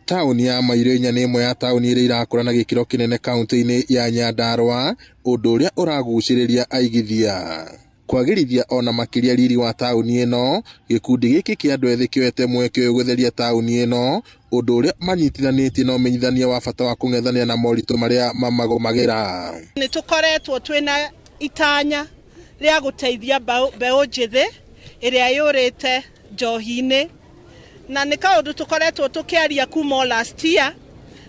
Taũni ya Mairo Inya nĩ ĩmwe ya taũni iria irakũra na gĩkĩro kĩnene kaunti-inĩ ya Nyandarua, ũndũ ũrĩa ũragucĩrĩria aigithia. Kwagĩrithia ona makĩria riri wa taũni ĩno, gĩkundi gĩkĩ kĩa andũ ethĩ kĩoete mweke ũyũ gũtheria taũni ĩno, ũndũ ũrĩa manyitithanĩtie na ũmenyithania wa bata wa kũng'ethanĩra na moritũ marĩa mamagũmagĩra. Nĩ tũkoretwo twĩna itanya rĩa gũteithia mbeũ njĩthĩ ĩrĩa yũrĩte njohi-inĩ, na nĩ kaũndũ tũkoretwo tũkĩaria kuma last year,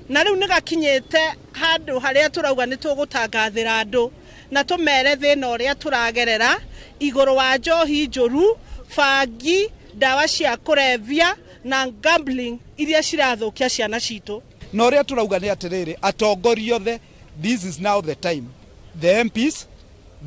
na rĩu nĩ gakinyĩte handũ harĩa tũrauga nĩ tũgũtangathĩra andũ na tũmere thĩna ũrĩa tũragerera igũrũ wa njohi njũru, bangi, ndawa cia kũrebia na gambling iria cirathũkia ciana citũ. Na ũrĩa tũrauga nĩ atĩrĩrĩ, atongoria othe, this is now the time, the MPs,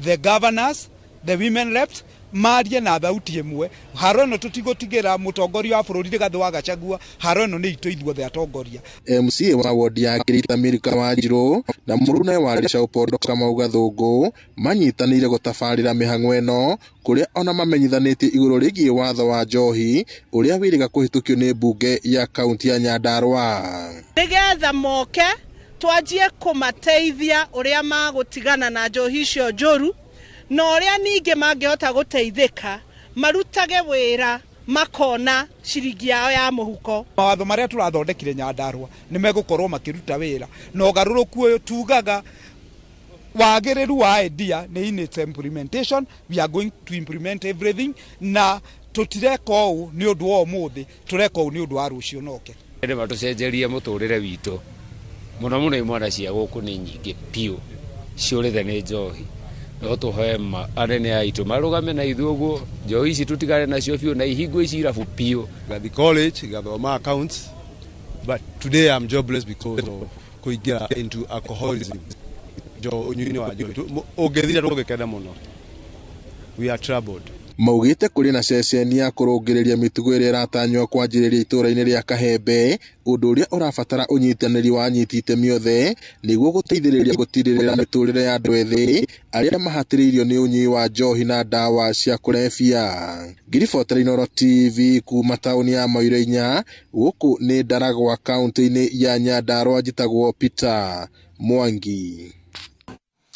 the governors, the women reps, marie na thauti ĩmwe. Haro ĩno tũtigũtigĩra mũtongoria wa bũrũri Rigathĩ wa Gachagua, haro ĩno nĩ itũ ithuothe atongoria. MCA wa wodi ya Kirita Mirika wa Njirũ na mũrune wa Rĩcaũ Pondo Kamau Gathũngũ manyitanĩire gũtabarĩra mĩhang'o ĩno, kũrĩa ona mamenyithanĩtie igũrũ rĩgiĩ watho wa njohi ũrĩa wĩrĩga kũhĩtũkio nĩ mbunge ya kaunti ya Nyandarua. Nĩgetha moke twanjie kũmateithia ũrĩa magũtigana na njohi icio njũru, na ũrĩa ningĩ mangĩhota gũteithĩka marutage wĩra makona ciringi yao ya mũhuko. Mawatho marĩa tũrathondekire Nyandarua nĩ megũkorwo makĩruta wĩra, na ũgarũrũku ũyũ tugaga wagĩrĩru wa idea nĩ in its implementation. We are going to implement everything, na tũtireka ũũ nĩ ũndũ wa ũmũthĩ, tũreka ũũ nĩ ũndũ wa rũciũ noke. Nĩ matũcenjerie mũtũrĩre witũ, mũno mũno imwana cia gũkũ nĩ nyingĩ piũ ciũrĩte nĩ njohi. No tũhoe anene aitũ marũgame na ithuĩ ũguo, njohi ici tũtigane nacio biũ na ihingo ici irabu piũ. Gathi college gathoma accounts, but today I'm jobless because of kũingĩra into alcoholism. Ũnyui-inĩ wa njohi ũngĩthira tũgĩkena mũno. We are troubled. Maugĩte kũrĩ na ceceni ya kũrũngĩrĩria mĩtugo ĩrĩa ĩratanywo kwanjĩrĩria itũũra-inĩ rĩa Kahembe, ũndũ ũrĩa ũrabatara ũnyitanĩri wa anyiti itemi othe nĩguo gũteithĩrĩria gũtirĩrĩra mĩtũrĩre ya andũ ethĩ arĩa mahatĩrĩirio nĩ ũnyui wa njohi na ndawa cia kũrebia. Ngiribotera Inooro TV kuma taũni ya Mairo Inya, gũkũ nĩ Ndaragwa kaunti-inĩ ya Nyandarua, njĩtagwo Peter Mwangi.